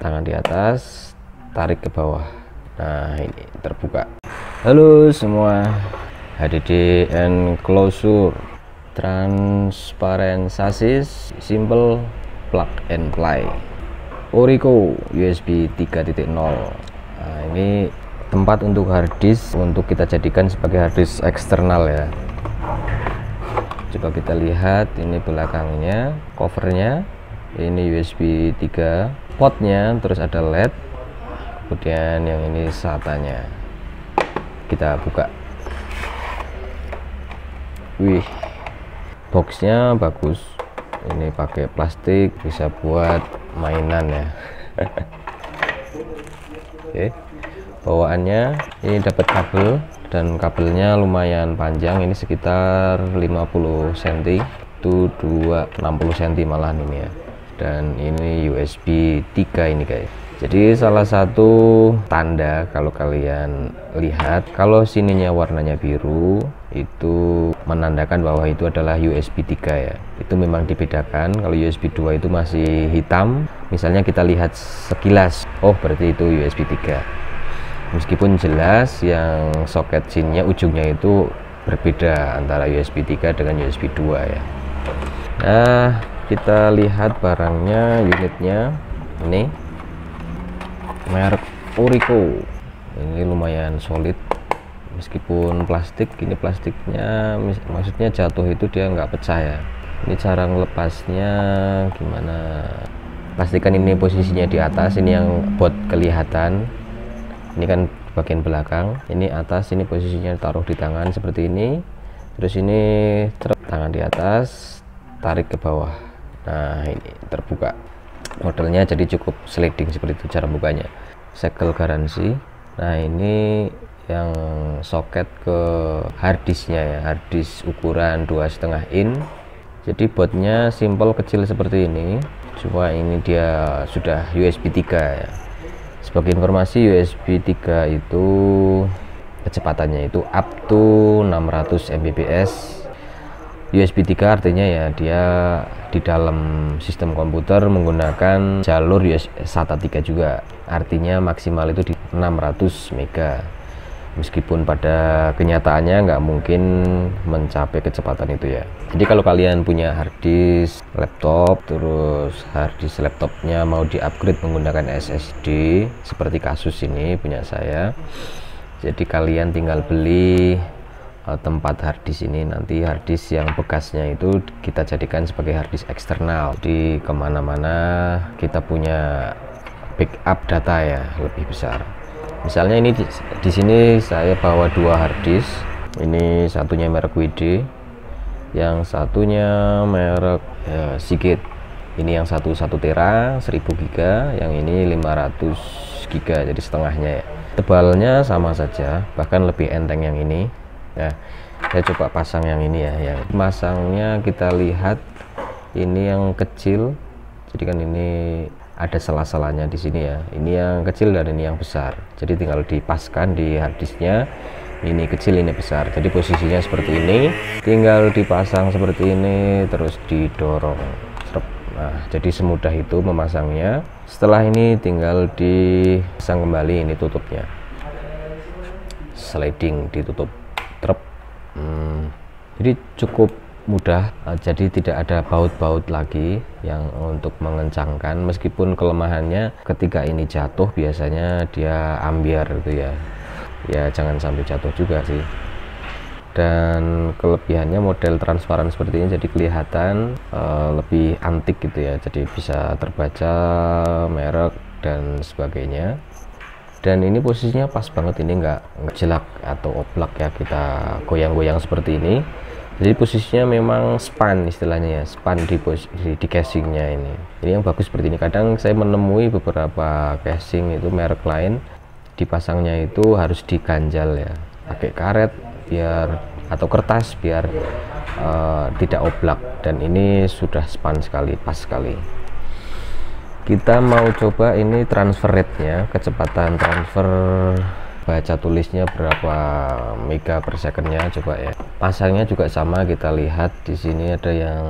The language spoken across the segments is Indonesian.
tangan di atas, tarik ke bawah. Nah, ini terbuka. Halo semua, HDD and closure, transparent chassis, simple plug and play, Orico USB 3.0. Nah, ini tempat untuk harddisk, untuk kita jadikan sebagai harddisk eksternal ya. Coba kita lihat, ini belakangnya, covernya, ini USB 3, potnya, terus ada LED, kemudian yang ini SATA-nya. Kita buka. Wih, boxnya bagus. Ini pakai plastik, bisa buat mainan ya. Oke, bawaannya ini dapat kabel, dan kabelnya lumayan panjang, ini sekitar 50 cm, itu 60 cm malahan ini ya. Dan ini USB 3 ini guys. Jadi salah satu tanda kalau kalian lihat, kalau sininya warnanya biru, itu menandakan bahwa itu adalah USB 3 ya. Itu memang dibedakan. Kalau USB 2 itu masih hitam, misalnya kita lihat sekilas, oh berarti itu USB 3. Meskipun jelas yang soket sininya ujungnya itu berbeda antara USB 3 dengan USB 2 ya. Nah, kita lihat barangnya, unitnya ini merek Orico. Ini lumayan solid meskipun plastik. Ini plastiknya maksudnya jatuh itu dia nggak pecah ya. Ini cara ngelepasnya gimana, pastikan ini posisinya di atas, ini yang buat kelihatan. Ini kan bagian belakang, ini atas, ini posisinya taruh di tangan seperti ini, terus ini tangan di atas, tarik ke bawah. Nah, ini terbuka modelnya, jadi cukup sliding seperti itu cara bukanya. Segel garansi. Nah, ini yang soket ke harddisknya ya, harddisk ukuran 2,5 in. Jadi boardnya simple kecil seperti ini, cuma ini dia sudah USB 3 ya. Sebagai informasi, USB 3 itu kecepatannya itu up to 600 Mbps. USB 3 artinya ya dia di dalam sistem komputer menggunakan jalur SATA 3 juga, artinya maksimal itu di 600 mega. Meskipun pada kenyataannya nggak mungkin mencapai kecepatan itu ya. Jadi kalau kalian punya harddisk laptop, terus harddisk laptopnya mau di-upgrade menggunakan SSD seperti kasus ini punya saya, jadi kalian tinggal beli tempat harddisk ini. Nanti harddisk yang bekasnya itu kita jadikan sebagai harddisk eksternal. Di kemana-mana kita punya backup data ya lebih besar. Misalnya ini di sini saya bawa dua harddisk. Ini satunya merek WD, yang satunya merek Seagate. Ini yang 1 tera 1000 giga, yang ini 500 giga, jadi setengahnya ya. Tebalnya sama saja, bahkan lebih enteng yang ini. Nah, saya coba pasang yang ini ya. Yang masangnya kita lihat ini yang kecil. Jadi kan ini ada sela-selanya di sini ya. Ini yang kecil dan ini yang besar. Jadi tinggal dipaskan di harddisknya. Ini kecil, ini besar. Jadi posisinya seperti ini. Tinggal dipasang seperti ini, terus didorong. Nah, jadi semudah itu memasangnya. Setelah ini tinggal dipasang kembali, ini tutupnya. Sliding ditutup. Jadi cukup mudah, jadi tidak ada baut-baut lagi yang untuk mengencangkan. Meskipun kelemahannya ketika ini jatuh biasanya dia ambiar gitu ya. Ya jangan sampai jatuh juga sih. Dan kelebihannya model transparan seperti ini, jadi kelihatan lebih antik gitu ya. Jadi bisa terbaca merek dan sebagainya. Dan ini posisinya pas banget, ini nggak jelak atau oblak ya kita goyang-goyang seperti ini. Jadi posisinya memang span istilahnya ya, span di casingnya ini. Ini yang bagus seperti ini. Kadang saya menemui beberapa casing itu merek lain dipasangnya itu harus diganjal ya, pakai karet biar atau kertas biar tidak oblak. Dan ini sudah span sekali, pas sekali. Kita mau coba ini transfer rate-nya, kecepatan transfer baca tulisnya berapa mega per second-nya, coba ya. Pasangnya juga sama, kita lihat di sini ada yang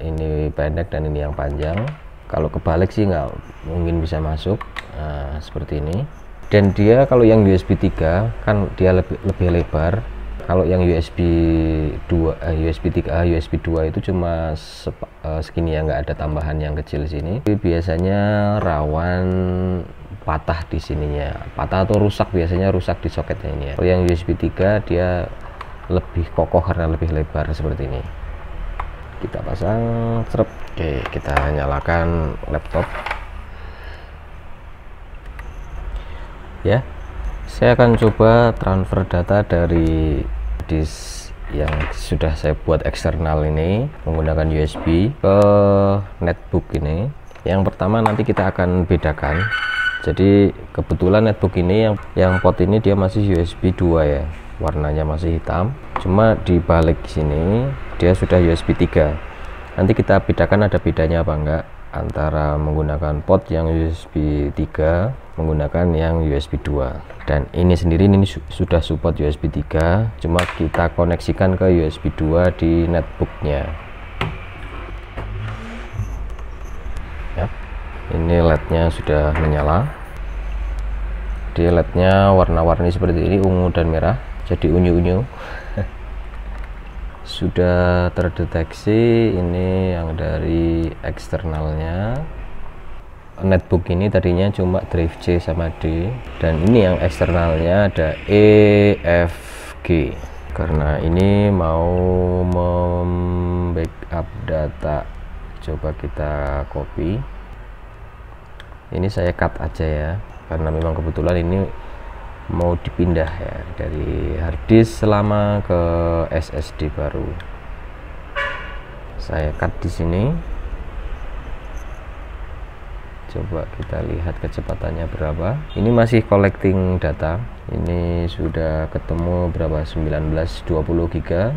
ini pendek dan ini yang panjang. Kalau kebalik sih nggak mungkin bisa masuk. Nah, seperti ini. Dan dia kalau yang USB 3 kan dia lebih lebar. Kalau yang USB 2 USB 3A USB 2 itu cuma segini ya, nggak ada tambahan yang kecil sini. Biasanya rawan patah di sininya, patah atau rusak, biasanya rusak di soketnya ini ya. Kalau yang USB 3 dia lebih kokoh karena lebih lebar seperti ini. Kita pasang, serep. Oke, kita nyalakan laptop ya. Saya akan coba transfer data dari disk yang sudah saya buat eksternal ini menggunakan USB ke netbook ini. Yang pertama nanti kita akan bedakan. Jadi kebetulan netbook ini yang port ini dia masih USB 2 ya, warnanya masih hitam. Cuma di balik sini dia sudah USB 3. Nanti kita bedakan ada bedanya apa enggak antara menggunakan port yang USB 3 menggunakan yang USB 2. Dan ini sendiri ini sudah support USB 3, cuma kita koneksikan ke USB 2 di netbooknya ya. Ini LED-nya sudah menyala. Di LED-nya warna-warni seperti ini, ungu dan merah, jadi unyu-unyu. Sudah terdeteksi. Ini yang dari eksternalnya. Netbook ini tadinya cuma drive C sama D, dan ini yang eksternalnya ada E, F, G. Karena ini mau membackup data, coba kita copy. Ini saya cut aja ya, karena memang kebetulan ini mau dipindah ya dari harddisk lama ke SSD baru. Saya cut di sini. Coba kita lihat kecepatannya berapa. Ini masih collecting data. Ini sudah ketemu berapa? 19-20 giga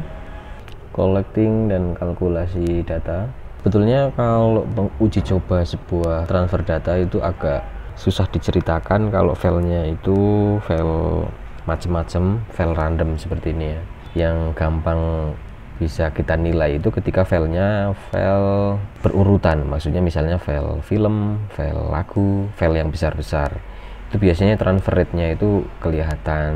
collecting dan kalkulasi data. Betulnya kalau uji coba sebuah transfer data itu agak susah diceritakan kalau filenya itu file macam-macam, file random seperti ini ya. Yang gampang bisa kita nilai itu ketika filenya file berurutan, maksudnya misalnya file film, file lagu, file yang besar-besar. Itu biasanya transfer rate-nya itu kelihatan,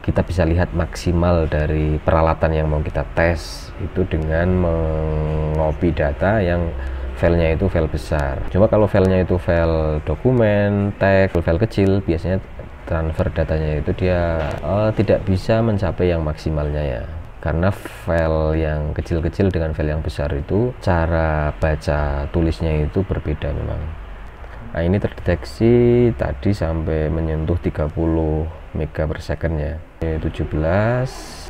kita bisa lihat maksimal dari peralatan yang mau kita tes itu dengan mengopi data yang filenya itu file besar. Cuma kalau filenya itu file dokumen, teks, file kecil, biasanya transfer datanya itu dia tidak bisa mencapai yang maksimalnya ya. Karena file yang kecil-kecil dengan file yang besar itu cara baca tulisnya itu berbeda memang. Nah, ini terdeteksi tadi sampai menyentuh 30 mega per second ya. 17,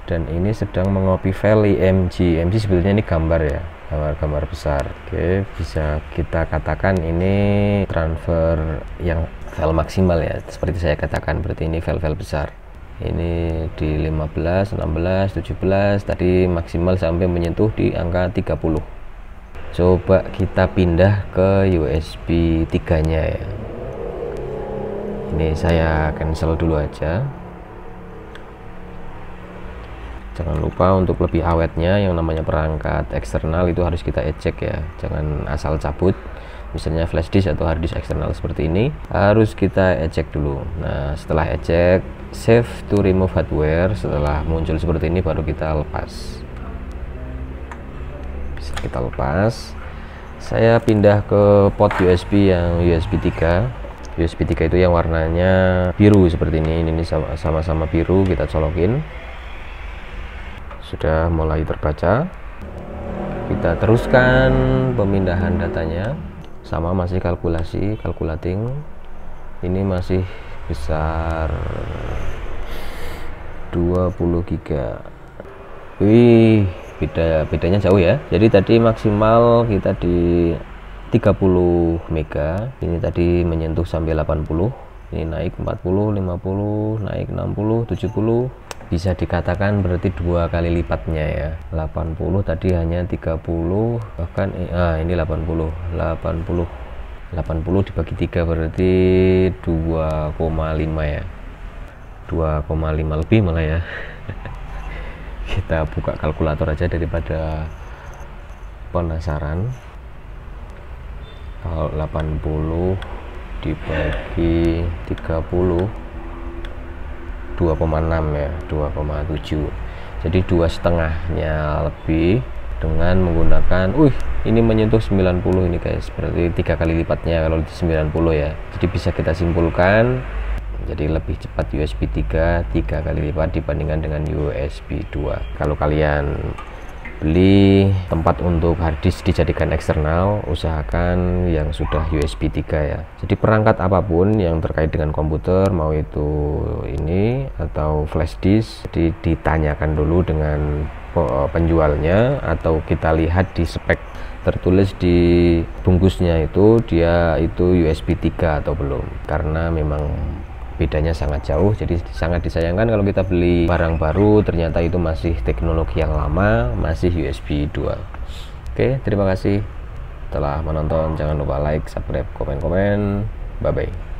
dan ini sedang mengopi file IMG. IMG sebetulnya ini gambar ya, gambar besar. Oke, bisa kita katakan ini transfer yang file maksimal ya, seperti saya katakan, berarti ini file-file besar. Ini di 15, 16, 17 tadi maksimal sampai menyentuh di angka 30. Coba kita pindah ke USB 3 nya ya. Ini saya cancel dulu aja. Jangan lupa untuk lebih awetnya yang namanya perangkat eksternal itu harus kita eject ya, jangan asal cabut. Misalnya flash disk atau hard disk eksternal seperti ini harus kita eject dulu. Nah, setelah eject, save to remove hardware. Setelah muncul seperti ini baru kita lepas. Bisa kita lepas. Saya pindah ke port USB yang USB 3. USB 3 itu yang warnanya biru seperti ini. Ini sama-sama biru, kita colokin. Sudah mulai terbaca. Kita teruskan pemindahan datanya. Sama masih calculating. Ini masih besar 20 giga. Wih, bedanya jauh ya. Jadi tadi maksimal kita di 30 mega. Ini tadi menyentuh sampai 80. Ini naik 40, 50, naik 60, 70. Bisa dikatakan berarti 2 kali lipatnya ya. 80 tadi hanya 30, bahkan ini 80 dibagi 3 berarti 2,5 ya, 2,5 lebih malah ya. Kita buka kalkulator aja daripada penasaran. Kalau 80 dibagi 30 2,6 ya, 2,7. Jadi 2,5-nya lebih dengan menggunakan ini menyentuh 90 ini guys, berarti 3 kali lipatnya kalau di 90 ya. Jadi bisa kita simpulkan jadi lebih cepat USB 3 kali lipat dibandingkan dengan USB 2. Kalau kalian beli tempat untuk harddisk dijadikan eksternal, usahakan yang sudah USB 3 ya. Jadi perangkat apapun yang terkait dengan komputer, mau itu ini atau flash disk, jadi ditanyakan dulu dengan penjualnya, atau kita lihat di spek tertulis di bungkusnya itu dia itu USB 3 atau belum, karena memang bedanya sangat jauh. Jadi sangat disayangkan kalau kita beli barang baru ternyata itu masih teknologi yang lama, masih USB 2. Oke, terima kasih telah menonton. Jangan lupa like, subscribe, komen, bye bye.